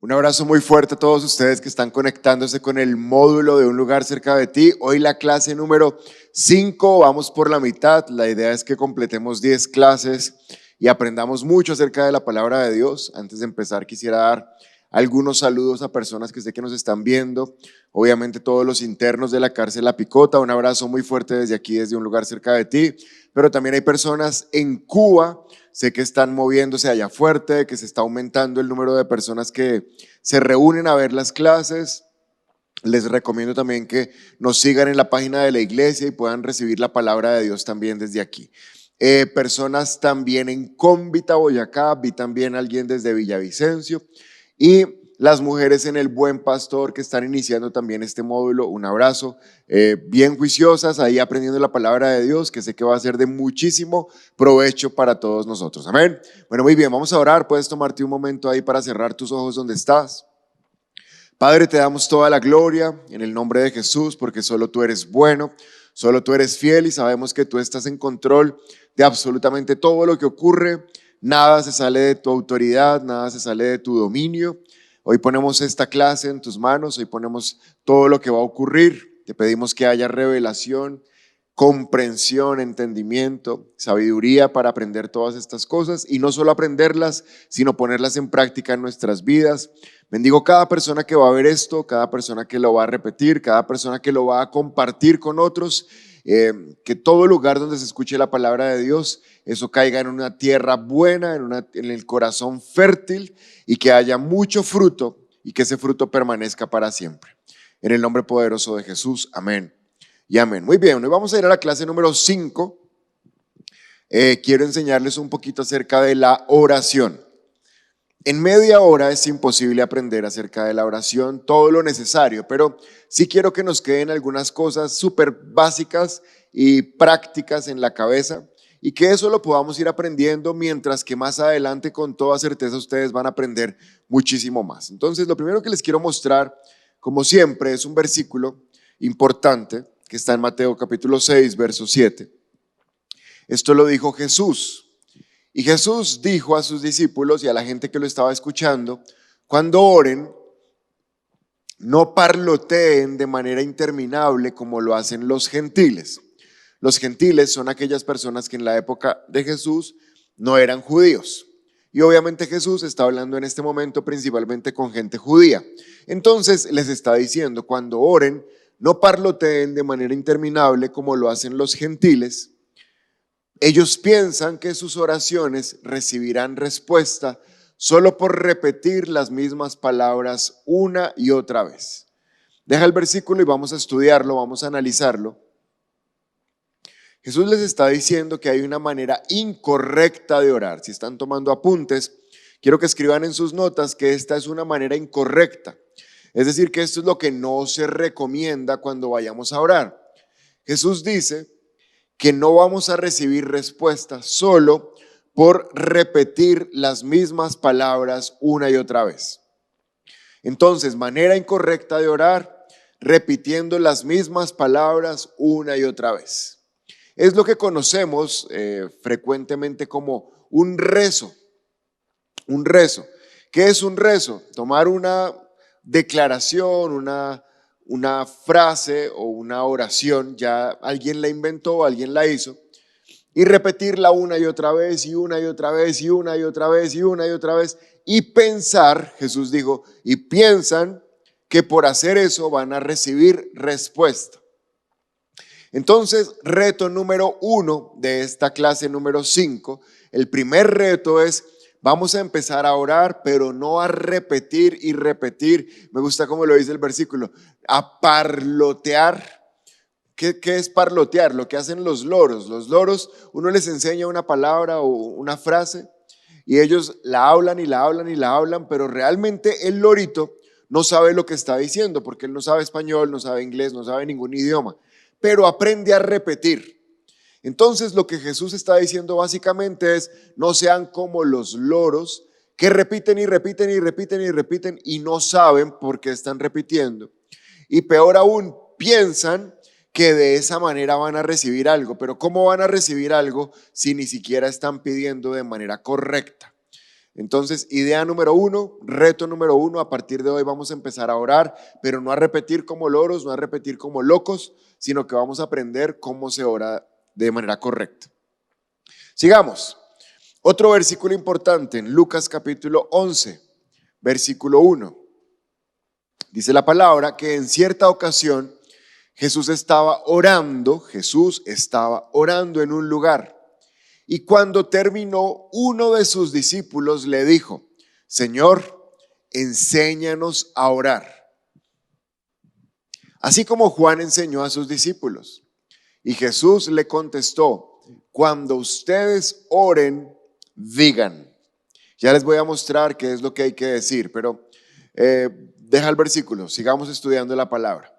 Un abrazo muy fuerte a todos ustedes que están conectándose con el módulo de Un lugar cerca de ti. Hoy la clase número 5, vamos por la mitad. La idea es que completemos 10 clases y aprendamos mucho acerca de la palabra de Dios. Antes de empezar quisiera dar algunos saludos a personas que sé que nos están viendo. Obviamente todos los internos de la cárcel La Picota, un abrazo muy fuerte desde aquí, desde Un lugar cerca de ti. Pero también hay personas en Cuba. Sé que están moviéndose allá fuerte, que se está aumentando el número de personas que se reúnen a ver las clases. Les recomiendo también que nos sigan en la página de la iglesia y puedan recibir la palabra de Dios también desde aquí. Personas también en Cómbita, Boyacá, vi también a alguien desde Villavicencio y las mujeres en el Buen Pastor que están iniciando también este módulo, un abrazo, bien juiciosas, ahí aprendiendo la palabra de Dios, que sé que va a ser de muchísimo provecho para todos nosotros, amén. Bueno, muy bien, vamos a orar, puedes tomarte un momento ahí para cerrar tus ojos donde estás. Padre, te damos toda la gloria en el nombre de Jesús, porque solo tú eres bueno, solo tú eres fiel y sabemos que tú estás en control de absolutamente todo lo que ocurre. Nada se sale de tu autoridad, nada se sale de tu dominio. Hoy ponemos esta clase en tus manos, hoy ponemos todo lo que va a ocurrir. Te pedimos que haya revelación, comprensión, entendimiento, sabiduría para aprender todas estas cosas y no solo aprenderlas, sino ponerlas en práctica en nuestras vidas. Bendigo cada persona que va a ver esto, cada persona que lo va a repetir, cada persona que lo va a compartir con otros, que todo lugar donde se escuche la palabra de Dios, eso caiga en una tierra buena, en el corazón fértil y que haya mucho fruto y que ese fruto permanezca para siempre. En el nombre poderoso de Jesús, amén y amén. Muy bien, hoy vamos a ir a la clase número 5. Quiero enseñarles un poquito acerca de la oración. En media hora es imposible aprender acerca de la oración todo lo necesario, pero sí quiero que nos queden algunas cosas súper básicas y prácticas en la cabeza y que eso lo podamos ir aprendiendo mientras que más adelante con toda certeza ustedes van a aprender muchísimo más. Entonces, lo primero que les quiero mostrar, como siempre, es un versículo importante que está en Mateo capítulo 6, verso 7. Esto lo dijo Jesús. Y Jesús dijo a sus discípulos y a la gente que lo estaba escuchando, cuando oren, no parloteen de manera interminable como lo hacen los gentiles. Los gentiles son aquellas personas que en la época de Jesús no eran judíos. Y obviamente Jesús está hablando en este momento principalmente con gente judía. Entonces les está diciendo, cuando oren, no parloteen de manera interminable como lo hacen los gentiles. Ellos piensan que sus oraciones recibirán respuesta solo por repetir las mismas palabras una y otra vez. Deja el versículo y vamos a estudiarlo, vamos a analizarlo. Jesús les está diciendo que hay una manera incorrecta de orar. Si están tomando apuntes, quiero que escriban en sus notas que esta es una manera incorrecta. Es decir, que esto es lo que no se recomienda cuando vayamos a orar. Jesús dice que no vamos a recibir respuesta solo por repetir las mismas palabras una y otra vez. Entonces, manera incorrecta de orar, repitiendo las mismas palabras una y otra vez. Es lo que conocemos frecuentemente como un rezo. Un rezo. ¿Qué es un rezo? Tomar una declaración, una frase o una oración, ya alguien la inventó, alguien la hizo, y repetirla una y otra vez, y una y otra vez, y una y otra vez, y una y otra vez, y pensar, Jesús dijo, y piensan que por hacer eso van a recibir respuesta. Entonces, reto número 1 de esta clase número 5, el primer reto es: vamos a empezar a orar, pero no a repetir y repetir. Me gusta cómo lo dice el versículo, a parlotear. ¿Qué es parlotear? Lo que hacen los loros. Los loros, uno les enseña una palabra o una frase y ellos la hablan y la hablan y la hablan, pero realmente el lorito no sabe lo que está diciendo porque él no sabe español, no sabe inglés, no sabe ningún idioma, pero aprende a repetir. Entonces lo que Jesús está diciendo básicamente es: no sean como los loros que repiten y repiten y repiten y repiten y no saben por qué están repitiendo. Y peor aún, piensan que de esa manera van a recibir algo. Pero ¿cómo van a recibir algo si ni siquiera están pidiendo de manera correcta? Entonces, idea número 1, reto número 1, a partir de hoy vamos a empezar a orar, pero no a repetir como loros, no a repetir como locos, sino que vamos a aprender cómo se ora de manera correcta. Sigamos. Otro versículo importante en Lucas capítulo 11, versículo 1. Dice la palabra que en cierta ocasión Jesús estaba orando en un lugar. Y cuando terminó, uno de sus discípulos le dijo: Señor, enséñanos a orar, así como Juan enseñó a sus discípulos. Y Jesús le contestó: cuando ustedes oren, digan. Ya les voy a mostrar qué es lo que hay que decir, pero deja el versículo, sigamos estudiando la palabra.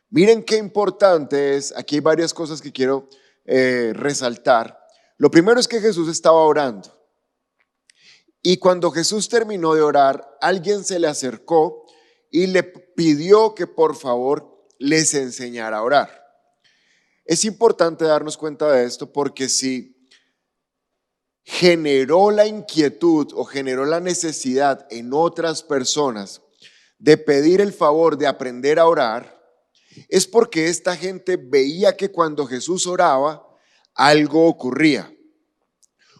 Miren qué importante es, aquí hay varias cosas que quiero resaltar. Lo primero es que Jesús estaba orando. Y cuando Jesús terminó de orar, alguien se le acercó y le pidió que por favor les enseñara a orar. Es importante darnos cuenta de esto porque si generó la inquietud o generó la necesidad en otras personas de pedir el favor de aprender a orar, es porque esta gente veía que cuando Jesús oraba, algo ocurría,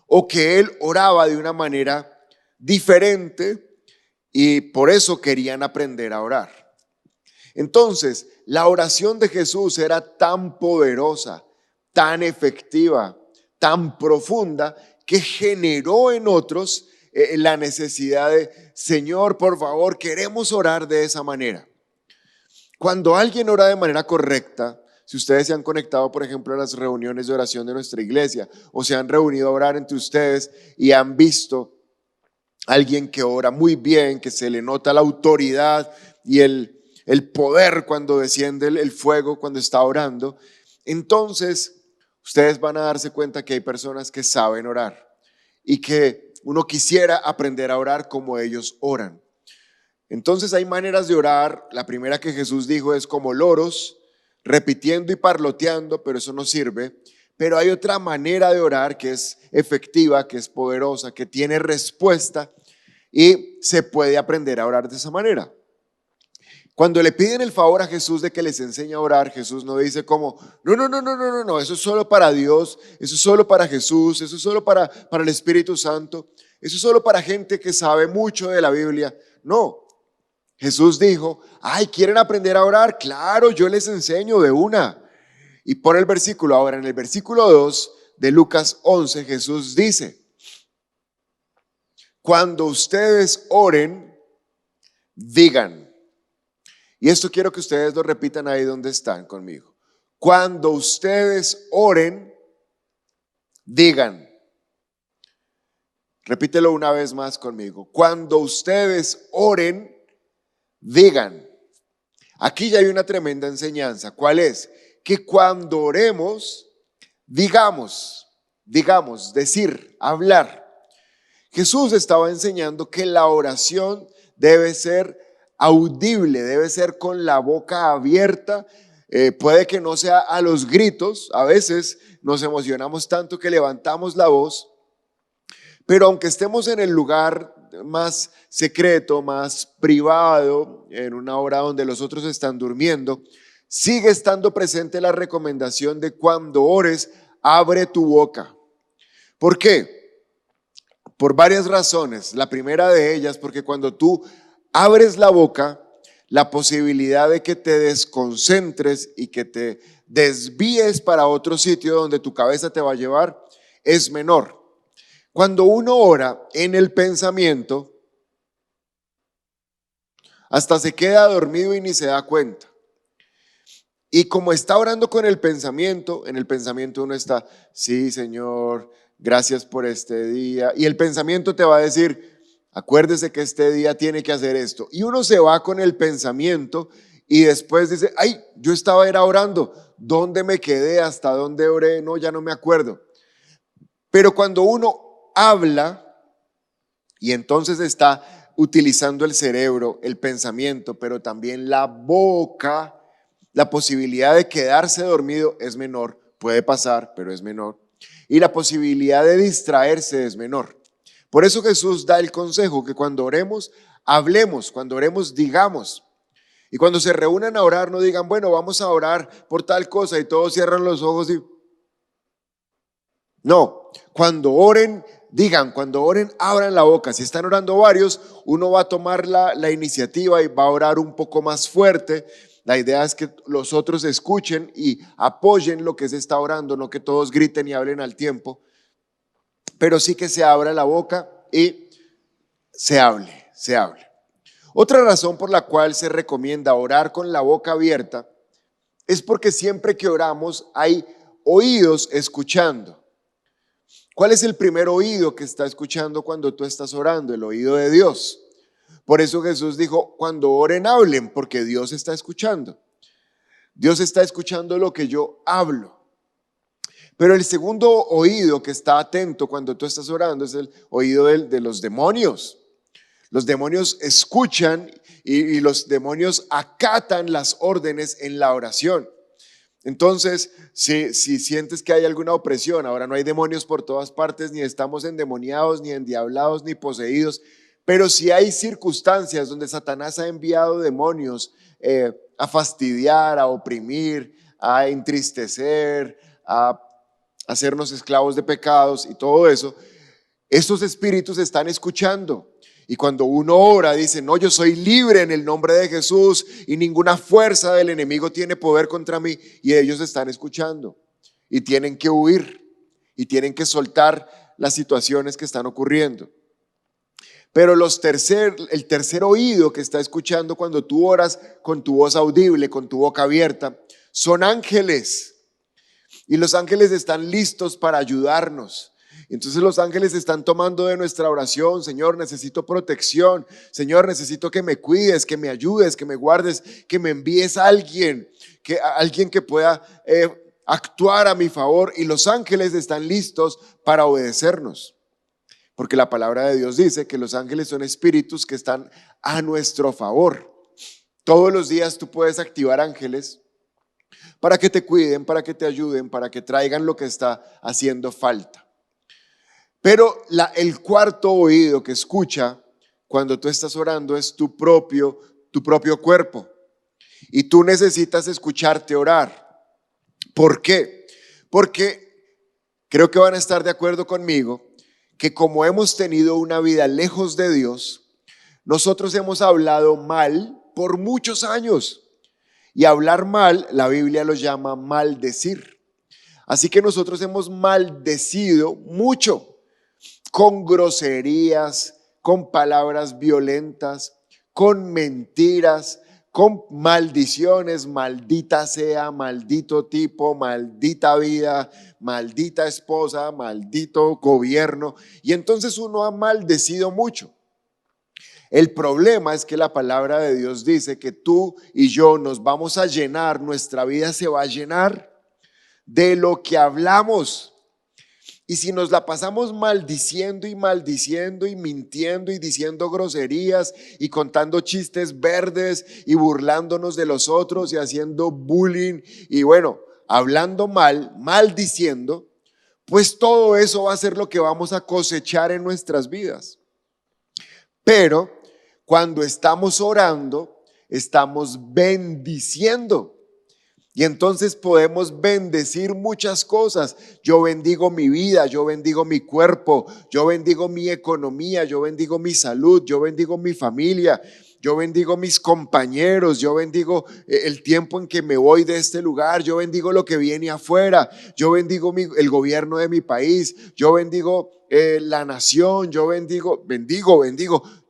o que él oraba de una manera diferente y por eso querían aprender a orar. Entonces, la oración de Jesús era tan poderosa, tan efectiva, tan profunda, que generó en otros la necesidad de: Señor, por favor, queremos orar de esa manera. Cuando alguien ora de manera correcta, si ustedes se han conectado, por ejemplo, a las reuniones de oración de nuestra iglesia o se han reunido a orar entre ustedes y han visto a alguien que ora muy bien, que se le nota la autoridad y el poder cuando desciende el fuego, cuando está orando, entonces ustedes van a darse cuenta que hay personas que saben orar y que uno quisiera aprender a orar como ellos oran. Entonces hay maneras de orar. La primera que Jesús dijo es como loros, repitiendo y parloteando, pero eso no sirve. Pero hay otra manera de orar que es efectiva, que es poderosa, que tiene respuesta y se puede aprender a orar de esa manera. Cuando le piden el favor a Jesús de que les enseñe a orar, Jesús no dice como: no, eso es solo para Dios, eso es solo para Jesús, eso es solo para el Espíritu Santo, eso es solo para gente que sabe mucho de la Biblia. No, Jesús dijo: ay, ¿quieren aprender a orar? Claro, yo les enseño de una. Y por el versículo, ahora en el versículo 2 de Lucas 11, Jesús dice: cuando ustedes oren, digan. Y esto quiero que ustedes lo repitan ahí donde están conmigo. Cuando ustedes oren, digan. Repítelo una vez más conmigo. Cuando ustedes oren, digan. Aquí ya hay una tremenda enseñanza. ¿Cuál es? Que cuando oremos, digamos, decir, hablar. Jesús estaba enseñando que la oración debe ser audible, debe ser con la boca abierta. Puede que no sea a los gritos, a veces nos emocionamos tanto que levantamos la voz, pero aunque estemos en el lugar más secreto, más privado, en una hora donde los otros están durmiendo, sigue estando presente la recomendación de cuando ores, abre tu boca. ¿Por qué? Por varias razones. La primera de ellas, porque cuando tú abres la boca, la posibilidad de que te desconcentres y que te desvíes para otro sitio donde tu cabeza te va a llevar es menor. Cuando uno ora en el pensamiento, hasta se queda dormido y ni se da cuenta. Y como está orando con el pensamiento, en el pensamiento uno está: sí, Señor, gracias por este día. Y el pensamiento te va a decir: acuérdese que este día tiene que hacer esto. Y uno se va con el pensamiento y después dice: ay, yo era orando. ¿Dónde me quedé? ¿Hasta dónde oré? No, ya no me acuerdo. Pero cuando uno habla y entonces está utilizando el cerebro, el pensamiento, pero también la boca, la posibilidad de quedarse dormido es menor. Puede pasar, pero es menor. Y la posibilidad de distraerse es menor. Por eso Jesús da el consejo que cuando oremos, hablemos, cuando oremos, digamos. Y cuando se reúnan a orar, no digan, bueno, vamos a orar por tal cosa y todos cierran los ojos y... No, cuando oren, digan, cuando oren, abran la boca. Si están orando varios, uno va a tomar la iniciativa y va a orar un poco más fuerte. La idea es que los otros escuchen y apoyen lo que se está orando, no que todos griten y hablen al tiempo, pero sí que se abra la boca y se hable, se hable. Otra razón por la cual se recomienda orar con la boca abierta es porque siempre que oramos hay oídos escuchando. ¿Cuál es el primer oído que está escuchando cuando tú estás orando? El oído de Dios. Por eso Jesús dijo, cuando oren hablen, porque Dios está escuchando. Dios está escuchando lo que yo hablo. Pero el segundo oído que está atento cuando tú estás orando es el oído de los demonios. Los demonios escuchan y los demonios acatan las órdenes en la oración. Entonces, si sientes que hay alguna opresión, ahora no hay demonios por todas partes, ni estamos endemoniados, ni endiablados, ni poseídos, pero si hay circunstancias donde Satanás ha enviado demonios a fastidiar, a oprimir, a entristecer, a hacernos esclavos de pecados y todo eso, estos espíritus están escuchando. Y cuando uno ora, dice, no, yo soy libre en el nombre de Jesús y ninguna fuerza del enemigo tiene poder contra mí. Y ellos están escuchando y tienen que huir y tienen que soltar las situaciones que están ocurriendo. Pero el tercer oído que está escuchando cuando tú oras con tu voz audible, con tu boca abierta, son ángeles. Y los ángeles están listos para ayudarnos. Entonces los ángeles están tomando de nuestra oración, Señor, necesito protección, Señor, necesito que me cuides, que me ayudes, que me guardes, que me envíes a alguien que pueda actuar a mi favor. Y los ángeles están listos para obedecernos. Porque la palabra de Dios dice que los ángeles son espíritus que están a nuestro favor. Todos los días tú puedes activar ángeles para que te cuiden, para que te ayuden, para que traigan lo que está haciendo falta. Pero el cuarto oído que escucha cuando tú estás orando es tu propio cuerpo. Y tú necesitas escucharte orar. ¿Por qué? Porque creo que van a estar de acuerdo conmigo que como hemos tenido una vida lejos de Dios, nosotros hemos hablado mal por muchos años. Y hablar mal, la Biblia lo llama maldecir. Así que nosotros hemos maldecido mucho. Con groserías, con palabras violentas, con mentiras, con maldiciones, maldita sea, maldito tipo, maldita vida, maldita esposa, maldito gobierno. Y entonces uno ha maldecido mucho. El problema es que la palabra de Dios dice que tú y yo nos vamos a llenar, nuestra vida se va a llenar de lo que hablamos. Y si nos la pasamos maldiciendo y mintiendo y diciendo groserías y contando chistes verdes y burlándonos de los otros y haciendo bullying y bueno, hablando mal, maldiciendo, pues todo eso va a ser lo que vamos a cosechar en nuestras vidas. Pero cuando estamos orando, estamos bendiciendo. Y entonces podemos bendecir muchas cosas. Yo bendigo mi vida, yo bendigo mi cuerpo, yo bendigo mi economía, yo bendigo mi salud, yo bendigo mi familia, yo bendigo mis compañeros, yo bendigo el tiempo en que me voy de este lugar, yo bendigo lo que viene afuera, yo bendigo el gobierno de mi país, yo bendigo la nación, yo bendigo.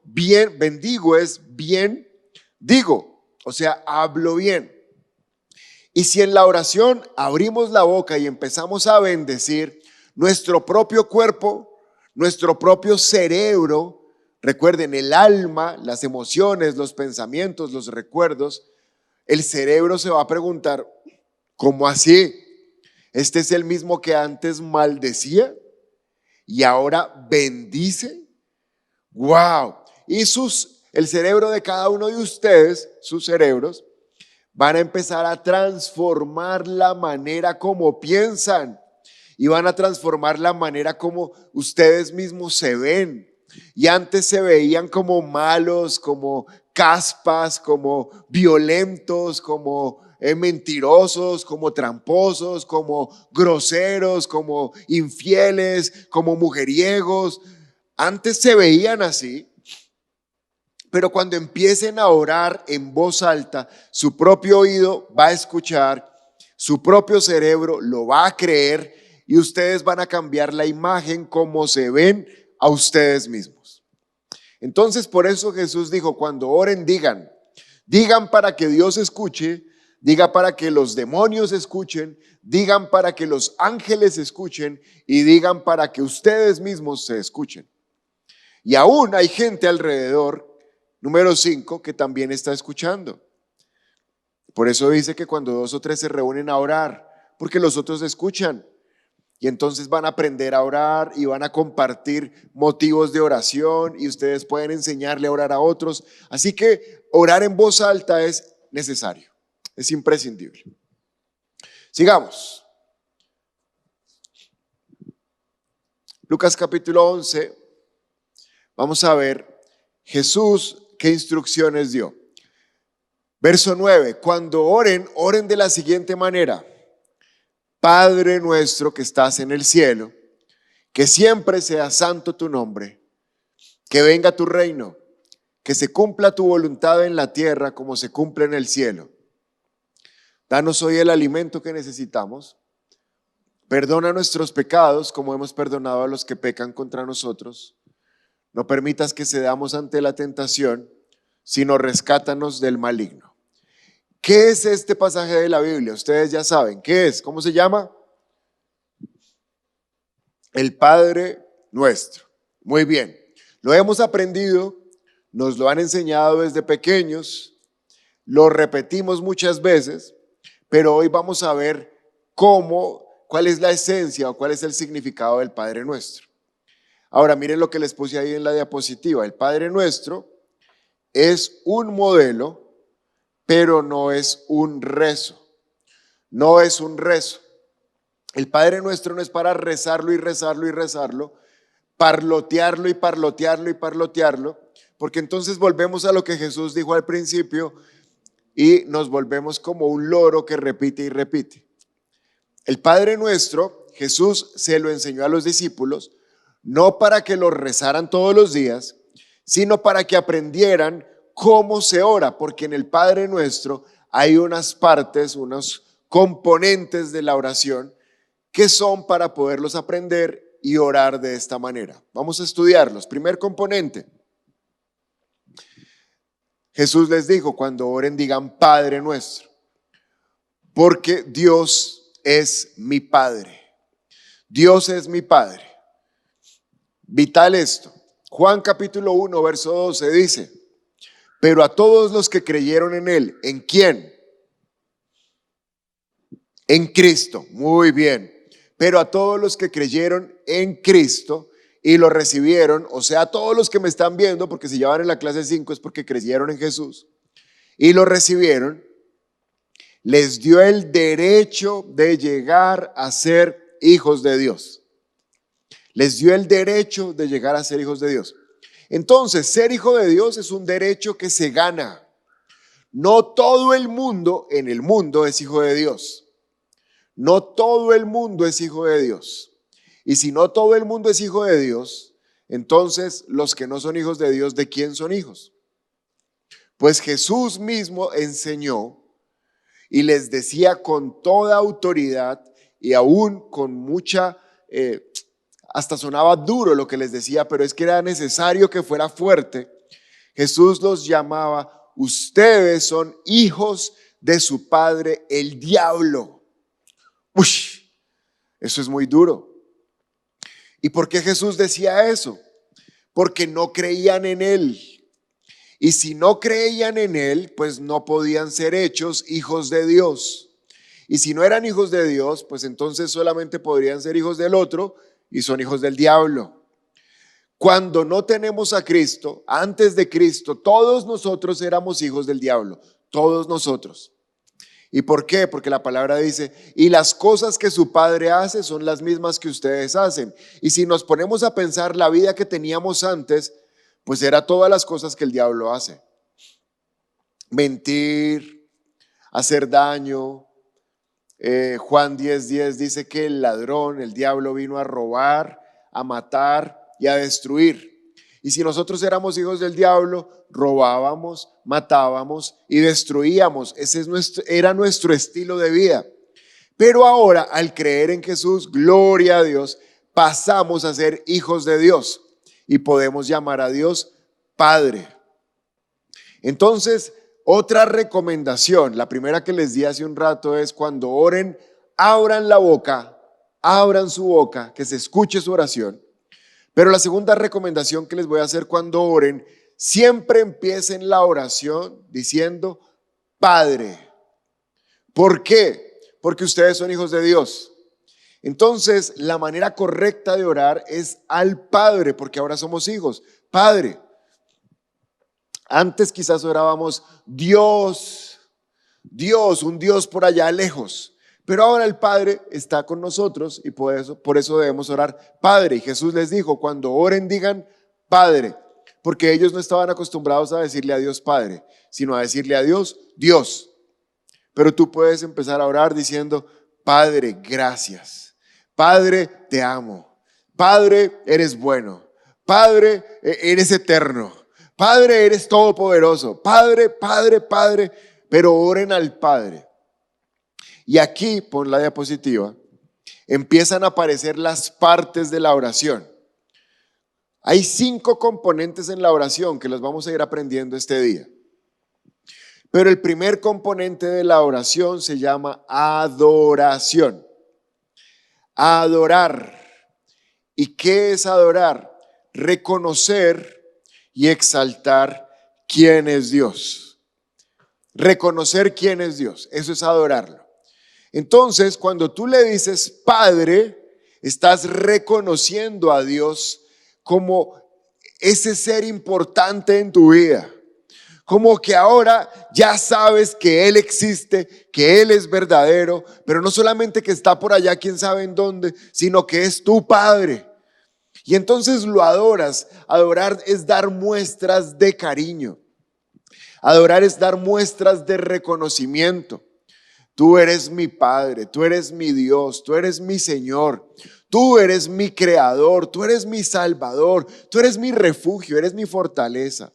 Bien, bendigo es bien, digo, o sea, hablo bien. Y si en la oración abrimos la boca y empezamos a bendecir nuestro propio cuerpo, nuestro propio cerebro, recuerden, el alma, las emociones, los pensamientos, los recuerdos, el cerebro se va a preguntar, ¿cómo así? ¿Este es el mismo que antes maldecía y ahora bendice? ¡Wow! Y el cerebro de cada uno de ustedes, sus cerebros, van a empezar a transformar la manera como piensan y van a transformar la manera como ustedes mismos se ven. y antes se veían como malos, como caspas, como violentos, como mentirosos, como tramposos, como groseros, como infieles, como mujeriegos. Antes se veían así, pero cuando empiecen a orar en voz alta, su propio oído va a escuchar, su propio cerebro lo va a creer y ustedes van a cambiar la imagen como se ven a ustedes mismos. Entonces, por eso Jesús dijo, cuando oren, digan para que Dios escuche, diga para que los demonios escuchen, digan para que los ángeles escuchen y digan para que ustedes mismos se escuchen. Y aún hay gente alrededor, número 5, que también está escuchando. Por eso dice que cuando 2 o 3 se reúnen a orar, porque los otros escuchan. Y entonces van a aprender a orar y van a compartir motivos de oración y ustedes pueden enseñarle a orar a otros. Así que orar en voz alta es necesario, es imprescindible. Sigamos. Lucas capítulo 11. Vamos a ver Jesús qué instrucciones dio. Verso 9. Cuando oren, oren de la siguiente manera. Padre nuestro que estás en el cielo, que siempre sea santo tu nombre, que venga tu reino, que se cumpla tu voluntad en la tierra como se cumple en el cielo. Danos hoy el alimento que necesitamos. Perdona nuestros pecados como hemos perdonado a los que pecan contra nosotros. No permitas que cedamos ante la tentación, sino rescátanos del maligno. ¿Qué es este pasaje de la Biblia? Ustedes ya saben, ¿qué es? ¿Cómo se llama? El Padre Nuestro. Muy bien, lo hemos aprendido, nos lo han enseñado desde pequeños, lo repetimos muchas veces, pero hoy vamos a ver cuál es la esencia o cuál es el significado del Padre Nuestro. Ahora miren lo que les puse ahí en la diapositiva. El Padre Nuestro es un modelo, pero no es un rezo. No es un rezo. El Padre Nuestro no es para rezarlo y rezarlo y rezarlo, parlotearlo y parlotearlo y parlotearlo, porque entonces volvemos a lo que Jesús dijo al principio y nos volvemos como un loro que repite y repite. El Padre Nuestro, Jesús se lo enseñó a los discípulos, no para que lo rezaran todos los días, sino para que aprendieran cómo se ora, porque en el Padre Nuestro hay unas partes, unos componentes de la oración que son para poderlos aprender y orar de esta manera. Vamos a estudiarlos. Primer componente. Jesús les dijo, cuando oren digan Padre Nuestro, porque Dios es mi Padre. Dios es mi Padre. Vital esto. Juan capítulo 1, verso 12 dice, pero a todos los que creyeron en Él, ¿en quién? En Cristo, muy bien. Pero a todos los que creyeron en Cristo y lo recibieron, o sea, a todos los que me están viendo, porque si ya van en la clase 5 es porque creyeron en Jesús y lo recibieron, les dio el derecho de llegar a ser hijos de Dios. Les dio el derecho de llegar a ser hijos de Dios. Entonces, ser hijo de Dios es un derecho que se gana. No todo el mundo en el mundo es hijo de Dios. No todo el mundo es hijo de Dios. Y si no todo el mundo es hijo de Dios, entonces los que no son hijos de Dios, ¿de quién son hijos? Pues Jesús mismo enseñó y les decía con toda autoridad y aún con mucha, hasta sonaba duro lo que les decía, pero es que era necesario que fuera fuerte. Jesús los llamaba, ustedes son hijos de su padre el diablo. Uy, eso es muy duro. ¿Y por qué Jesús decía eso? Porque no creían en Él. Y si no creían en Él, pues no podían ser hechos hijos de Dios. Y si no eran hijos de Dios, pues entonces solamente podrían ser hijos del otro y son hijos del diablo. Cuando no tenemos a Cristo, antes de Cristo, todos nosotros éramos hijos del diablo, todos nosotros. ¿Y por qué? Porque la palabra dice, y las cosas que su padre hace son las mismas que ustedes hacen. Y si nos ponemos a pensar la vida que teníamos antes, pues era todas las cosas que el diablo hace. Mentir, hacer daño. Juan 10:10 dice que el ladrón, el diablo, vino a robar, a matar y a destruir. Y si nosotros éramos hijos del diablo, robábamos, matábamos y destruíamos. Ese era nuestro estilo de vida. Pero ahora, al creer en Jesús, gloria a Dios, pasamos a ser hijos de Dios y podemos llamar a Dios Padre. Entonces, otra recomendación, la primera que les di hace un rato es cuando oren, abran la boca, abran su boca, que se escuche su oración. Pero la segunda recomendación que les voy a hacer cuando oren, siempre empiecen la oración diciendo Padre. ¿Por qué? Porque ustedes son hijos de Dios. Entonces, la manera correcta de orar es al Padre, porque ahora somos hijos. Padre. Antes quizás orábamos Dios, Dios, un Dios por allá lejos. Pero ahora el Padre está con nosotros y por eso debemos orar Padre. Y Jesús les dijo, cuando oren digan Padre, porque ellos no estaban acostumbrados a decirle a Dios Padre, sino a decirle a Dios, Dios. Pero tú puedes empezar a orar diciendo, Padre, gracias. Padre, te amo. Padre, eres bueno. Padre, eres eterno. Padre, eres todopoderoso. Padre, Padre, Padre. Pero oren al Padre. Y aquí, pon la diapositiva, empiezan a aparecer las partes de la oración. Hay 5 componentes en la oración que los vamos a ir aprendiendo este día. Pero el primer componente de la oración se llama adoración. Adorar. ¿Y qué es adorar? Reconocer y exaltar quién es Dios. Reconocer quién es Dios, eso es adorarlo. Entonces, cuando tú le dices Padre, estás reconociendo a Dios como ese ser importante en tu vida. Como que ahora ya sabes que Él existe, que Él es verdadero, pero no solamente que está por allá, quién sabe en dónde, sino que es tu Padre. Y entonces lo adoras. Adorar es dar muestras de cariño. Adorar es dar muestras de reconocimiento. Tú eres mi Padre, tú eres mi Dios, tú eres mi Señor, tú eres mi Creador, tú eres mi Salvador, tú eres mi refugio, eres mi fortaleza.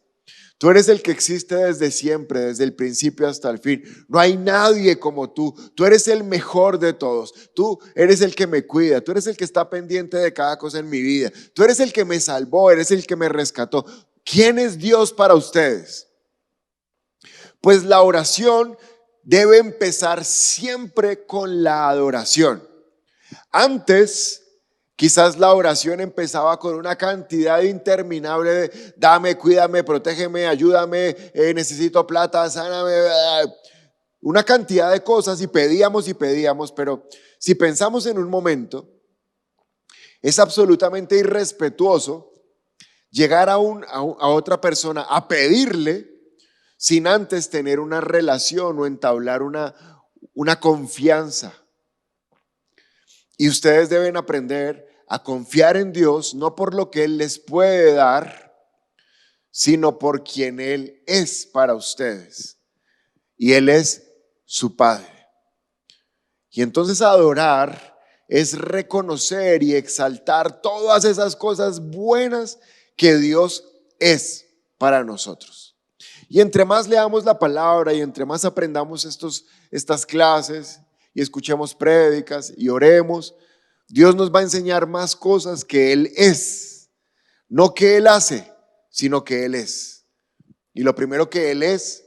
Tú eres el que existe desde siempre, desde el principio hasta el fin. No hay nadie como tú. Tú eres el mejor de todos. Tú eres el que me cuida. Tú eres el que está pendiente de cada cosa en mi vida. Tú eres el que me salvó, eres el que me rescató. ¿Quién es Dios para ustedes? Pues la oración debe empezar siempre con la adoración. Antes, quizás la oración empezaba con una cantidad interminable de dame, cuídame, protégeme, ayúdame, necesito plata, sáname, una cantidad de cosas y pedíamos, pero si pensamos en un momento, es absolutamente irrespetuoso llegar a otra persona a pedirle sin antes tener una relación o entablar una confianza. Y ustedes deben aprender a confiar en Dios, no por lo que Él les puede dar, sino por quien Él es para ustedes. Y Él es su Padre. Y entonces adorar es reconocer y exaltar todas esas cosas buenas que Dios es para nosotros. Y entre más leamos la palabra y entre más aprendamos estas clases y escuchemos prédicas y oremos, Dios nos va a enseñar más cosas que Él es. No que Él hace, sino que Él es. Y lo primero que Él es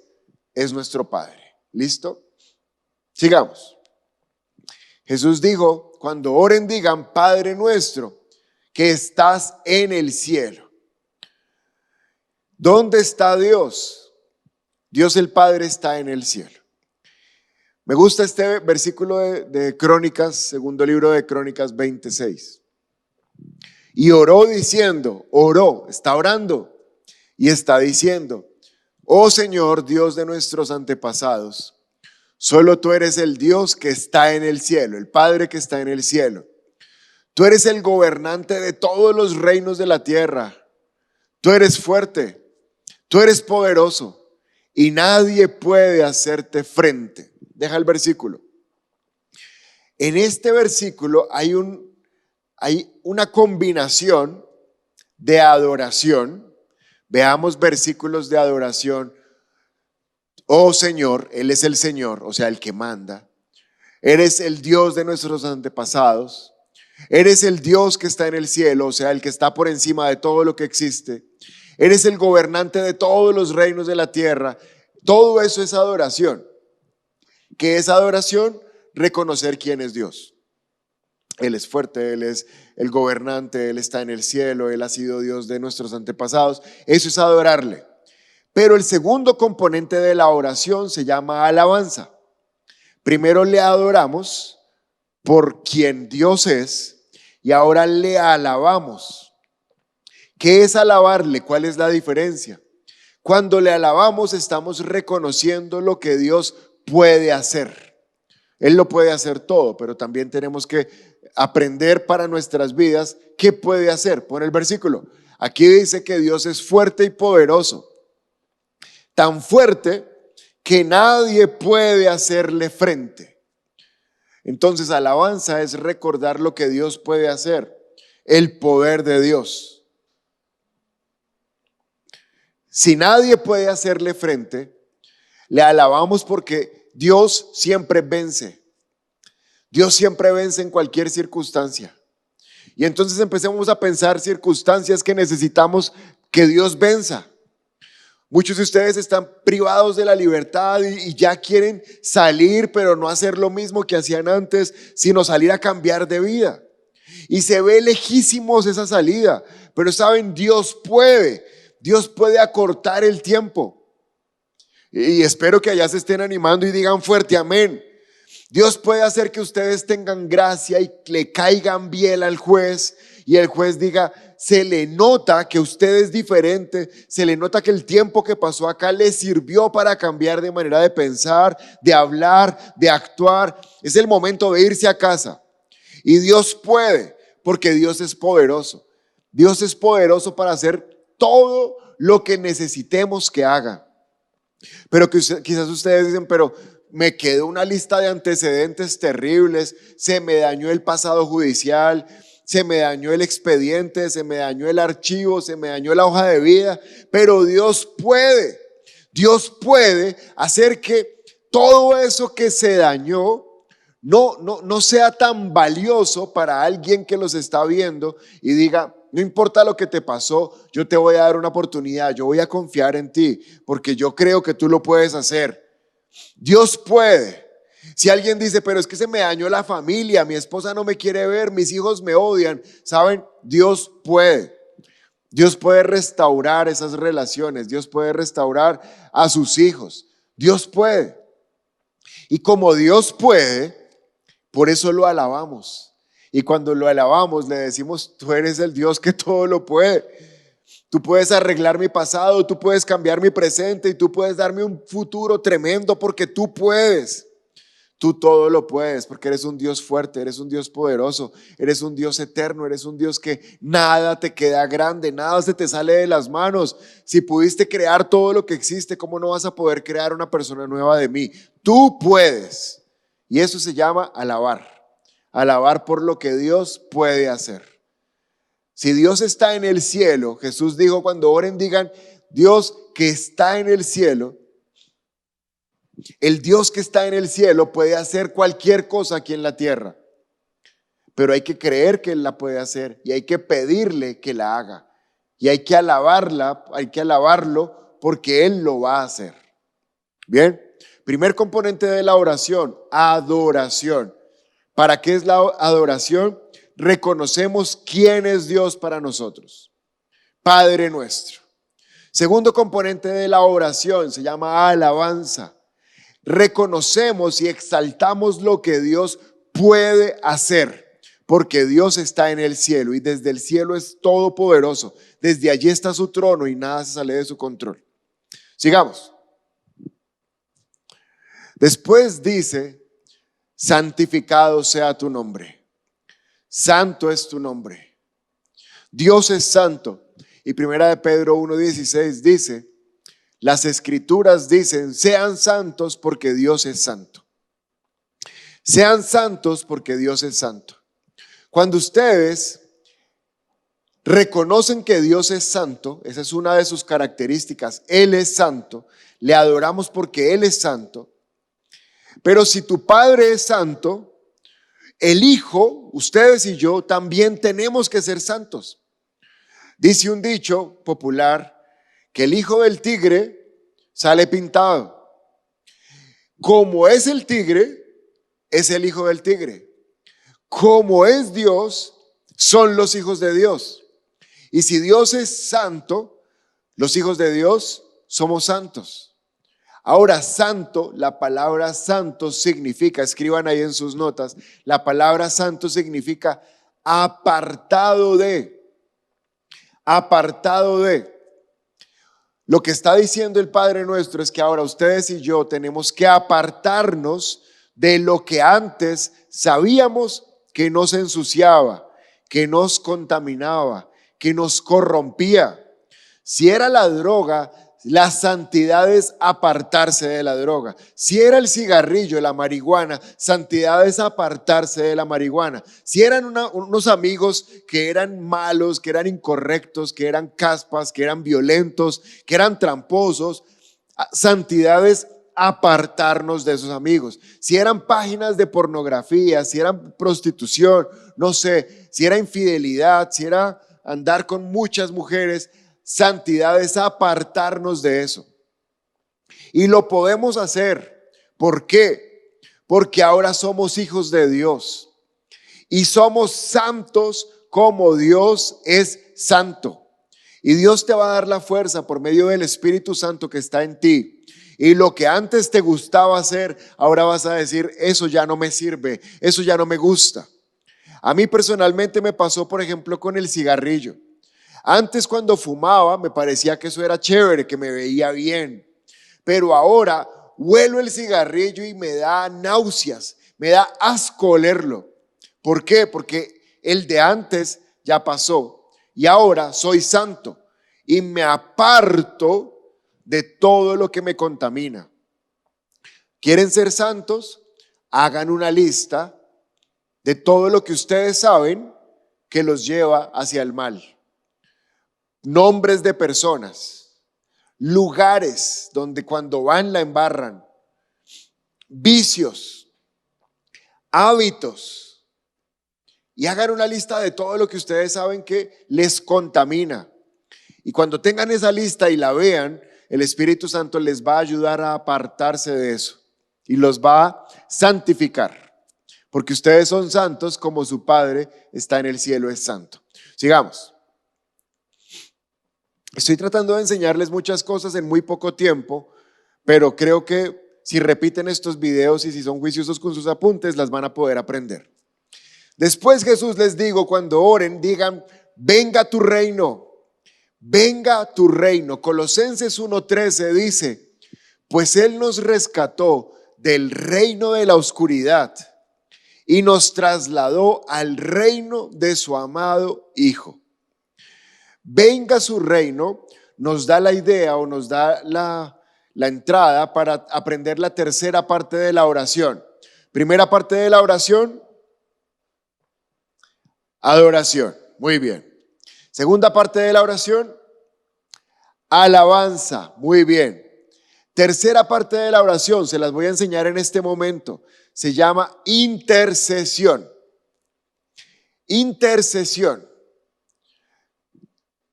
nuestro Padre. ¿Listo? Sigamos. Jesús dijo, cuando oren digan, Padre nuestro, que estás en el cielo. ¿Dónde está Dios? Dios el Padre está en el cielo. Me gusta este versículo de Crónicas, segundo libro de Crónicas 26. Y oró diciendo, está orando y está diciendo, oh Señor, Dios de nuestros antepasados, Solo tú eres el Dios que está en el cielo, el Padre que está en el cielo. Tú eres el gobernante de todos los reinos de la tierra. Tú eres fuerte, tú eres poderoso y nadie puede hacerte frente. Deja el versículo. En este versículo hay una combinación de adoración. Veamos versículos de adoración. Oh Señor, Él es el Señor, o sea, el que manda. Eres el Dios de nuestros antepasados. Eres el Dios que está en el cielo, o sea, el que está por encima de todo lo que existe. Eres el gobernante de todos los reinos de la tierra. Todo eso es adoración. ¿Qué es adoración? Reconocer quién es Dios. Él es fuerte, Él es el gobernante, Él está en el cielo, Él ha sido Dios de nuestros antepasados. Eso es adorarle. Pero el segundo componente de la oración se llama alabanza. Primero le adoramos por quien Dios es y ahora le alabamos. ¿Qué es alabarle? ¿Cuál es la diferencia? Cuando le alabamos estamos reconociendo lo que Dios puede hacer. Él lo puede hacer todo, pero también tenemos que aprender para nuestras vidas qué puede hacer. Pon el versículo. Aquí dice que Dios es fuerte y poderoso. Tan fuerte que nadie puede hacerle frente. Entonces, alabanza es recordar lo que Dios puede hacer, el poder de Dios. Si nadie puede hacerle frente, le alabamos porque Dios siempre vence. Dios siempre vence en cualquier circunstancia. Y entonces empecemos a pensar circunstancias que necesitamos que Dios venza. Muchos de ustedes están privados de la libertad y ya quieren salir, pero no hacer lo mismo que hacían antes, sino salir a cambiar de vida. Y se ve lejísimos esa salida, pero saben, Dios puede acortar el tiempo. Y espero que allá se estén animando y digan fuerte amén. Dios puede hacer que ustedes tengan gracia y le caigan bien al juez y el juez diga, se le nota que usted es diferente, se le nota que el tiempo que pasó acá le sirvió para cambiar de manera de pensar, de hablar, de actuar. Es el momento de irse a casa. Y Dios puede, porque Dios es poderoso. Dios es poderoso para hacer todo lo que necesitemos que haga. Pero quizás ustedes dicen, pero me quedó una lista de antecedentes terribles, se me dañó el pasado judicial, se me dañó el expediente, se me dañó el archivo, se me dañó la hoja de vida, pero Dios puede hacer que todo eso que se dañó no sea tan valioso para alguien que los está viendo y diga, no importa lo que te pasó, yo te voy a dar una oportunidad, yo voy a confiar en ti, porque yo creo que tú lo puedes hacer. Dios puede. Si alguien dice, pero es que se me dañó la familia, mi esposa no me quiere ver, mis hijos me odian, ¿saben? Dios puede. Dios puede restaurar esas relaciones, Dios puede restaurar a sus hijos, Dios puede. Y como Dios puede, por eso lo alabamos. Y cuando lo alabamos le decimos, tú eres el Dios que todo lo puede. Tú puedes arreglar mi pasado, tú puedes cambiar mi presente y tú puedes darme un futuro tremendo porque tú puedes. Tú todo lo puedes porque eres un Dios fuerte, eres un Dios poderoso, eres un Dios eterno, eres un Dios que nada te queda grande, nada se te sale de las manos. Si pudiste crear todo lo que existe, ¿cómo no vas a poder crear una persona nueva de mí? Tú puedes. Y eso se llama alabar. Alabar por lo que Dios puede hacer. Si Dios está en el cielo, Jesús dijo cuando oren digan, Dios que está en el cielo. El Dios que está en el cielo puede hacer cualquier cosa aquí en la tierra, pero hay que creer que Él la puede hacer y hay que pedirle que la haga y hay que alabarlo porque Él lo va a hacer. Bien, primer componente de la oración, adoración. ¿Para qué es la adoración? Reconocemos quién es Dios para nosotros, Padre nuestro. Segundo componente de la oración se llama alabanza. Reconocemos y exaltamos lo que Dios puede hacer, porque Dios está en el cielo y desde el cielo es todopoderoso. Desde allí está su trono y nada se sale de su control. Sigamos. Después dice, santificado sea tu nombre. Santo es tu nombre. Dios es santo. Y primera de Pedro 1:16 dice, las escrituras dicen, sean santos porque Dios es santo. Sean santos porque Dios es santo. Cuando ustedes reconocen que Dios es santo, esa es una de sus características, Él es santo, le adoramos porque Él es santo. Pero si tu Padre es santo, el Hijo, ustedes y yo, también tenemos que ser santos. Dice un dicho popular que el hijo del tigre sale pintado. Como es el tigre, es el hijo del tigre. Como es Dios, son los hijos de Dios. Y si Dios es santo, los hijos de Dios somos santos. Ahora, santo, la palabra santo significa, escriban ahí en sus notas, la palabra santo significa apartado de. Apartado de. Lo que está diciendo el Padre nuestro es que ahora ustedes y yo tenemos que apartarnos de lo que antes sabíamos que nos ensuciaba, que nos contaminaba, que nos corrompía. Si era la droga, la santidad es apartarse de la droga. Si era el cigarrillo, la marihuana, santidad es apartarse de la marihuana. Si eran unos amigos que eran malos, que eran incorrectos, que eran caspas, que eran violentos, que eran tramposos, santidad es apartarnos de esos amigos. Si eran páginas de pornografía, si eran prostitución, no sé, si era infidelidad, si era andar con muchas mujeres, santidad es apartarnos de eso. Y lo podemos hacer. ¿Por qué? Porque ahora somos hijos de Dios y somos santos como Dios es santo. Y Dios te va a dar la fuerza por medio del Espíritu Santo que está en ti. Y lo que antes te gustaba hacer, ahora vas a decir, eso ya no me sirve, eso ya no me gusta. A mí personalmente me pasó, por ejemplo, con el cigarrillo. Antes cuando fumaba me parecía que eso era chévere, que me veía bien. Pero ahora huelo el cigarrillo y me da náuseas, me da asco olerlo. ¿Por qué? Porque el de antes ya pasó y ahora soy santo y me aparto de todo lo que me contamina. ¿Quieren ser santos? Hagan una lista de todo lo que ustedes saben que los lleva hacia el mal. Nombres de personas, lugares donde cuando van la embarran, vicios, hábitos, y hagan una lista de todo lo que ustedes saben que les contamina. Y cuando tengan esa lista y la vean, el Espíritu Santo les va a ayudar a apartarse de eso y los va a santificar, porque ustedes son santos como su Padre está en el cielo es santo. Sigamos. Estoy tratando de enseñarles muchas cosas en muy poco tiempo, pero creo que si repiten estos videos y si son juiciosos con sus apuntes, las van a poder aprender. Después Jesús les digo, cuando oren, digan, venga tu reino, venga tu reino. Colosenses 1:13 dice, pues Él nos rescató del reino de la oscuridad y nos trasladó al reino de su amado Hijo. Venga su reino nos da la idea o nos da la entrada para aprender la tercera parte de la oración. Primera parte de la oración, adoración. Muy bien. Segunda parte de la oración, alabanza. Muy bien. Tercera parte de la oración, se las voy a enseñar en este momento. Se llama intercesión. Intercesión.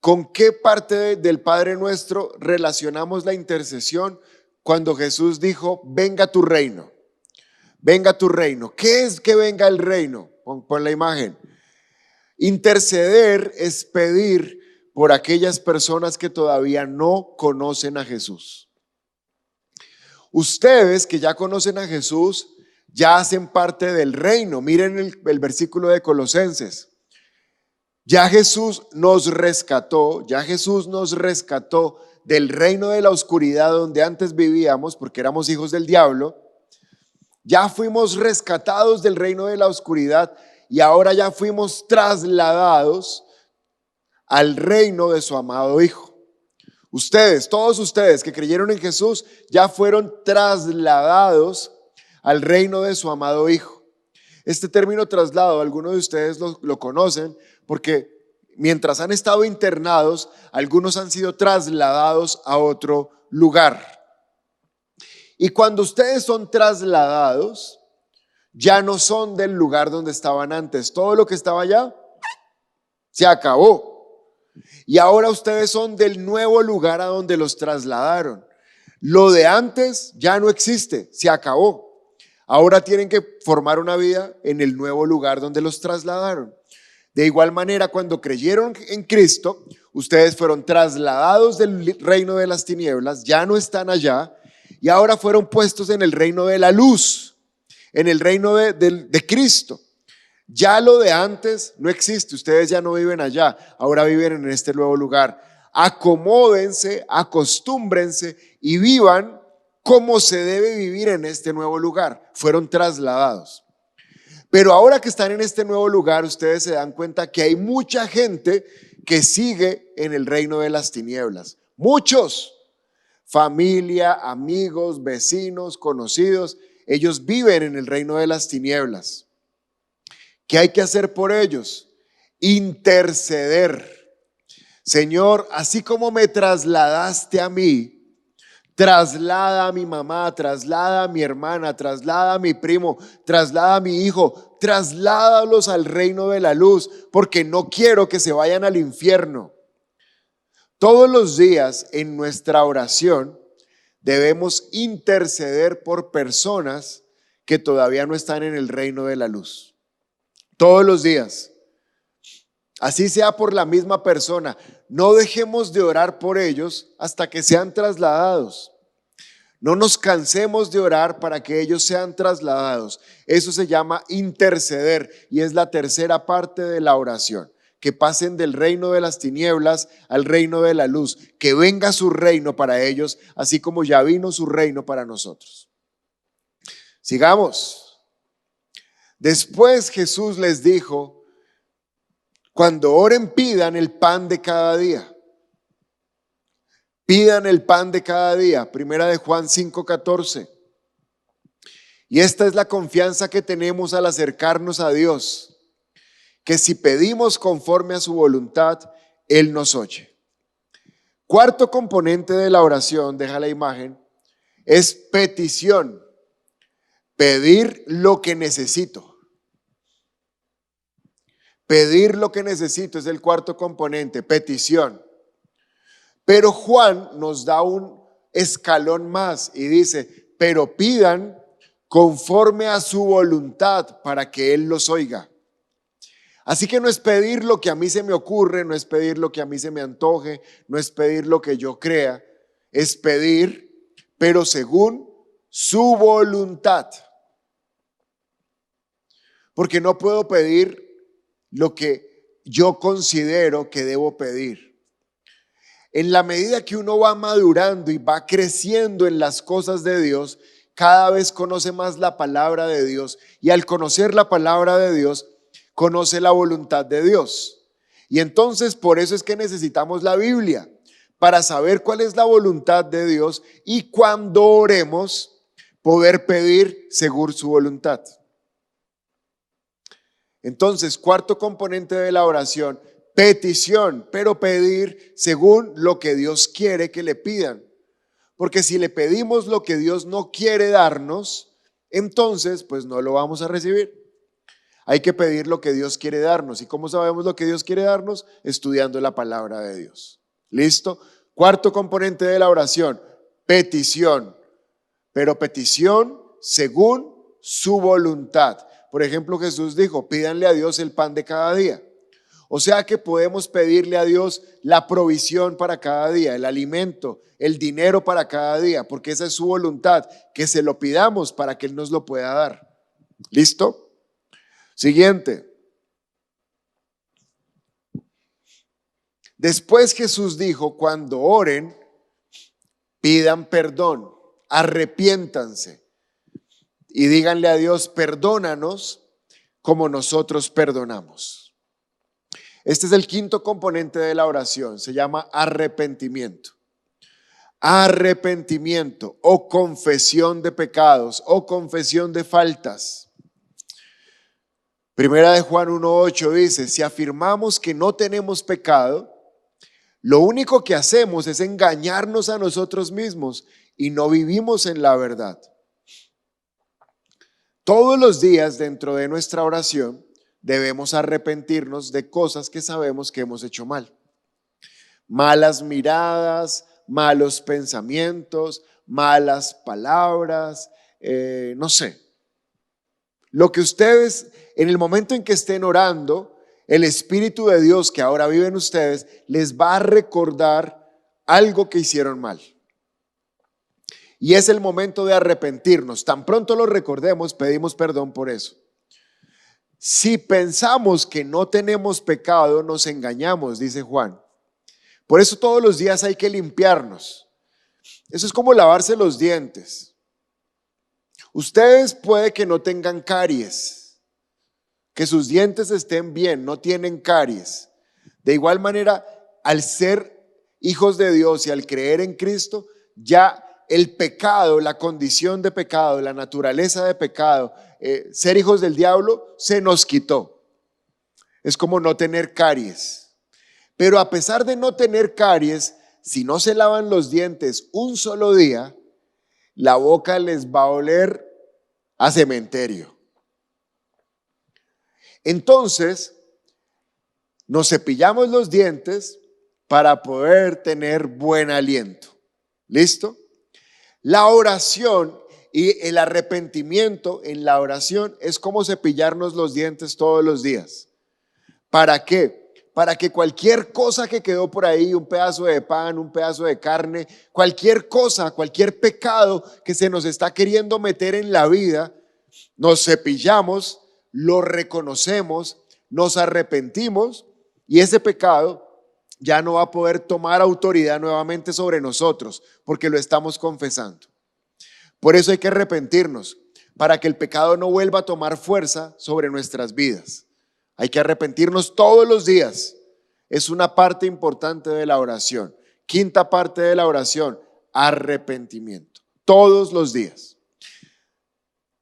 ¿Con qué parte del Padre Nuestro relacionamos la intercesión cuando Jesús dijo, venga tu reino? Venga tu reino. ¿Qué es que venga el reino? Pon la imagen. Interceder es pedir por aquellas personas que todavía no conocen a Jesús. Ustedes que ya conocen a Jesús, ya hacen parte del reino. Miren el versículo de Colosenses. Ya Jesús nos rescató del reino de la oscuridad donde antes vivíamos porque éramos hijos del diablo, Ya fuimos rescatados del reino de la oscuridad y ahora ya fuimos trasladados al reino de su amado Hijo. Ustedes, todos ustedes que creyeron en Jesús, ya fueron trasladados al reino de su amado Hijo. Este término traslado, algunos de ustedes lo conocen porque mientras han estado internados, algunos han sido trasladados a otro lugar. Y cuando ustedes son trasladados, ya no son del lugar donde estaban antes. Todo lo que estaba allá se acabó. Y ahora ustedes son del nuevo lugar a donde los trasladaron. Lo de antes ya no existe, se acabó. Ahora tienen que formar una vida en el nuevo lugar donde los trasladaron. De igual manera, cuando creyeron en Cristo, ustedes fueron trasladados del reino de las tinieblas, ya no están allá, y ahora fueron puestos en el reino de la luz, en el reino de Cristo. Ya lo de antes no existe, ustedes ya no viven allá, ahora viven en este nuevo lugar. Acomódense, acostúmbrense y vivan como se debe vivir en este nuevo lugar. Fueron trasladados. Pero ahora que están en este nuevo lugar, ustedes se dan cuenta que hay mucha gente que sigue en el reino de las tinieblas. Muchos, familia, amigos, vecinos, conocidos, ellos viven en el reino de las tinieblas. ¿Qué hay que hacer por ellos? Interceder. Señor, así como me trasladaste a mí, traslada a mi mamá, traslada a mi hermana, traslada a mi primo, traslada a mi hijo, trasládalos al reino de la luz, porque no quiero que se vayan al infierno. Todos los días en nuestra oración debemos interceder por personas que todavía no están en el reino de la luz. Todos los días. Así sea por la misma persona. No dejemos de orar por ellos hasta que sean trasladados. No nos cansemos de orar para que ellos sean trasladados. Eso se llama interceder y es la tercera parte de la oración. Que pasen del reino de las tinieblas al reino de la luz. Que venga su reino para ellos, así como ya vino su reino para nosotros. Sigamos. Después Jesús les dijo: cuando oren, pidan el pan de cada día. Pidan el pan de cada día. Primera de Juan 5:14. Y esta es la confianza que tenemos al acercarnos a Dios, que si pedimos conforme a su voluntad, Él nos oye. Cuarto componente de la oración, deja la imagen, es petición. Pedir lo que necesito. Pedir lo que necesito es el cuarto componente, petición. Pero Juan nos da un escalón más y dice: pero pidan conforme a su voluntad para que Él los oiga. Así que no es pedir lo que a mí se me ocurre, no es pedir lo que a mí se me antoje, no es pedir lo que yo crea, es pedir, pero según su voluntad. Porque no puedo pedir lo que yo considero que debo pedir. En la medida que uno va madurando y va creciendo en las cosas de Dios, cada vez conoce más la palabra de Dios, y al conocer la palabra de Dios, conoce la voluntad de Dios. Y entonces por eso es que necesitamos la Biblia, para saber cuál es la voluntad de Dios y cuando oremos poder pedir según su voluntad. Entonces, cuarto componente de la oración, petición, pero pedir según lo que Dios quiere que le pidan. Porque si le pedimos lo que Dios no quiere darnos, entonces pues no lo vamos a recibir. Hay que pedir lo que Dios quiere darnos. ¿Y cómo sabemos lo que Dios quiere darnos? Estudiando la palabra de Dios. ¿Listo? Cuarto componente de la oración, petición, pero petición según su voluntad. Por ejemplo, Jesús dijo: pídanle a Dios el pan de cada día. O sea que podemos pedirle a Dios la provisión para cada día, el alimento, el dinero para cada día, porque esa es su voluntad, que se lo pidamos para que Él nos lo pueda dar. ¿Listo? Siguiente. Después Jesús dijo: cuando oren, pidan perdón, arrepiéntanse. y díganle a Dios, perdónanos como nosotros perdonamos. Este es el quinto componente de la oración, se llama arrepentimiento. Arrepentimiento o confesión de pecados o confesión de faltas. Primera de Juan 1:8 dice, si afirmamos que no tenemos pecado, lo único que hacemos es engañarnos a nosotros mismos y no vivimos en la verdad. Todos los días dentro de nuestra oración debemos arrepentirnos de cosas que sabemos que hemos hecho mal. Malas miradas, malos pensamientos, malas palabras, no sé. Lo que ustedes, en el momento en que estén orando, el Espíritu de Dios que ahora vive en ustedes les va a recordar algo que hicieron mal. Y es el momento de arrepentirnos. Tan pronto lo recordemos, pedimos perdón por eso. Si pensamos que no tenemos pecado, nos engañamos, dice Juan. Por eso todos los días hay que limpiarnos. Eso es como lavarse los dientes. Ustedes puede que no tengan caries, que sus dientes estén bien, no tienen caries. De igual manera, al ser hijos de Dios y al creer en Cristo, ya el pecado, la condición de pecado, la naturaleza de pecado, ser hijos del diablo, se nos quitó. Es como no tener caries. Pero a pesar de no tener caries, si no se lavan los dientes un solo día, la boca les va a oler a cementerio. Entonces, nos cepillamos los dientes para poder tener buen aliento. ¿Listo? La oración y el arrepentimiento en la oración es como cepillarnos los dientes todos los días. ¿Para qué? Para que cualquier cosa que quedó por ahí, un pedazo de pan, un pedazo de carne, cualquier cosa, cualquier pecado que se nos está queriendo meter en la vida, nos cepillamos, lo reconocemos, nos arrepentimos y ese pecado ya no va a poder tomar autoridad nuevamente sobre nosotros porque lo estamos confesando. Por eso hay que arrepentirnos, para que el pecado no vuelva a tomar fuerza sobre nuestras vidas. Hay que arrepentirnos todos los días. Es una parte importante de la oración. Quinta parte de la oración, arrepentimiento. Todos los días.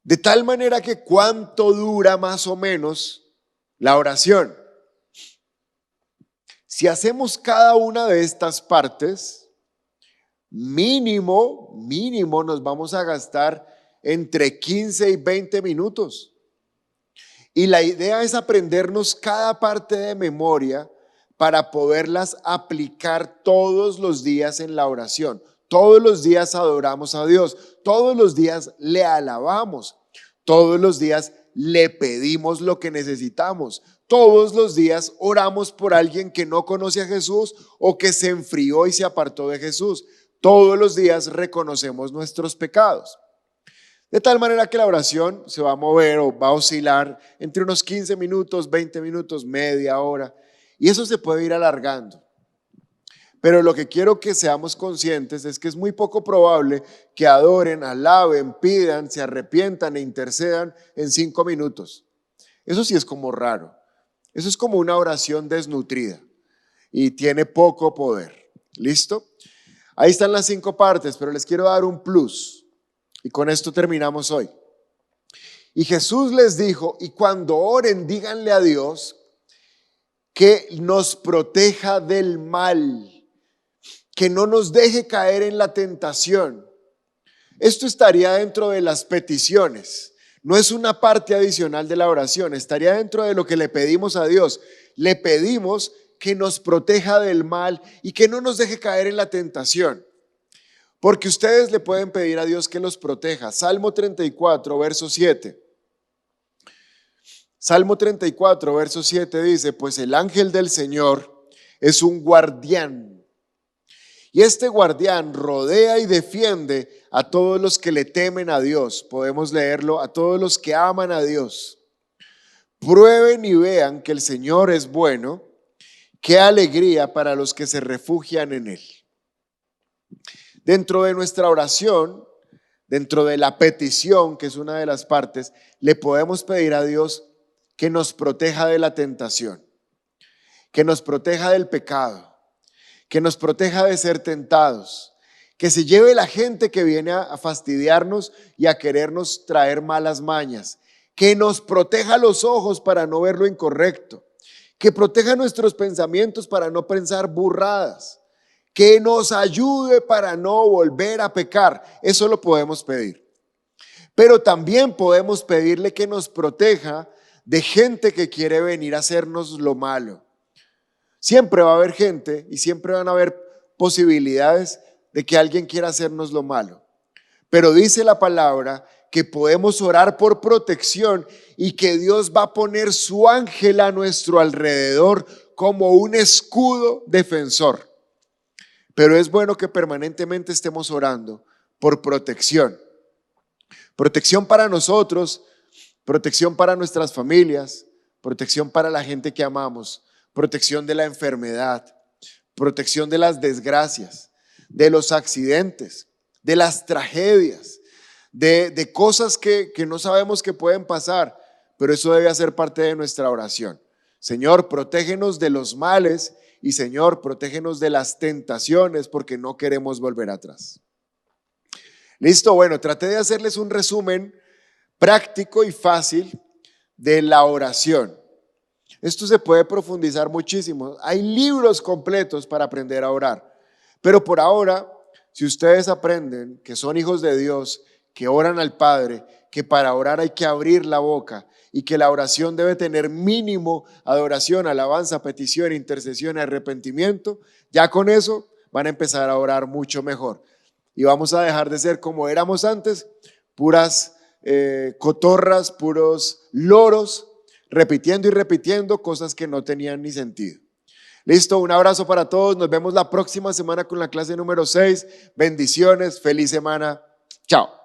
De tal manera que ¿cuánto dura más o menos la oración? Si hacemos cada una de estas partes, mínimo nos vamos a gastar entre 15 y 20 minutos. Y la idea es aprendernos cada parte de memoria para poderlas aplicar todos los días en la oración. Todos los días adoramos a Dios, todos los días le alabamos, todos los días le pedimos lo que necesitamos, todos los días oramos por alguien que no conoce a Jesús o que se enfrió y se apartó de Jesús. Todos los días reconocemos nuestros pecados. De tal manera que la oración se va a mover o va a oscilar entre unos 15 minutos, 20 minutos, media hora. Y eso se puede ir alargando. Pero lo que quiero que seamos conscientes es que es muy poco probable que adoren, alaben, pidan, se arrepientan e intercedan en 5 minutos. Eso sí es como raro. Eso es como una oración desnutrida y tiene poco poder. ¿Listo? Ahí están las 5 partes, pero les quiero dar un plus. Y con esto terminamos hoy. Y Jesús les dijo, y cuando oren, díganle a Dios que nos proteja del mal, que no nos deje caer en la tentación. Esto estaría dentro de las peticiones, no es una parte adicional de la oración, estaría dentro de lo que le pedimos a Dios. Le pedimos que nos proteja del mal y que no nos deje caer en la tentación. Porque ustedes le pueden pedir a Dios que los proteja. Salmo 34, verso 7. Salmo 34, verso 7 dice, pues el ángel del Señor es un guardián. Y este guardián rodea y defiende a todos los que le temen a Dios. Podemos leerlo, a todos los que aman a Dios. Prueben y vean que el Señor es bueno. Qué alegría para los que se refugian en Él. Dentro de nuestra oración dentro de la petición, que es una de las partes, le podemos pedir a Dios que nos proteja de la tentación, que nos proteja del pecado, que nos proteja de ser tentados, que se lleve la gente que viene a fastidiarnos y a querernos traer malas mañas, que nos proteja los ojos para no ver lo incorrecto, que proteja nuestros pensamientos para no pensar burradas, que nos ayude para no volver a pecar. Eso lo podemos pedir. Pero también podemos pedirle que nos proteja de gente que quiere venir a hacernos lo malo. Siempre va a haber gente y siempre van a haber posibilidades de que alguien quiera hacernos lo malo. Pero dice la palabra que podemos orar por protección y que Dios va a poner su ángel a nuestro alrededor como un escudo defensor. Pero es bueno que permanentemente estemos orando por protección. Protección para nosotros, protección para nuestras familias, protección para la gente que amamos, protección de la enfermedad, protección de las desgracias, de los accidentes, de las tragedias, de cosas que no sabemos que pueden pasar, pero eso debe hacer parte de nuestra oración. Señor, protégenos de los males y Señor, protégenos de las tentaciones porque no queremos volver atrás. Listo, bueno, traté de hacerles un resumen práctico y fácil de la oración. Esto se puede profundizar muchísimo. Hay libros completos para aprender a orar. Pero por ahora, si ustedes aprenden que son hijos de Dios, que oran al Padre, que para orar hay que abrir la boca y que la oración debe tener mínimo adoración, alabanza, petición, intercesión, arrepentimiento, ya con eso van a empezar a orar mucho mejor. Y vamos a dejar de ser como éramos antes, puras cotorras, puros loros, repitiendo y repitiendo cosas que no tenían ni sentido. Listo, un abrazo para todos, nos vemos la próxima semana con la clase número 6, bendiciones, feliz semana, chao.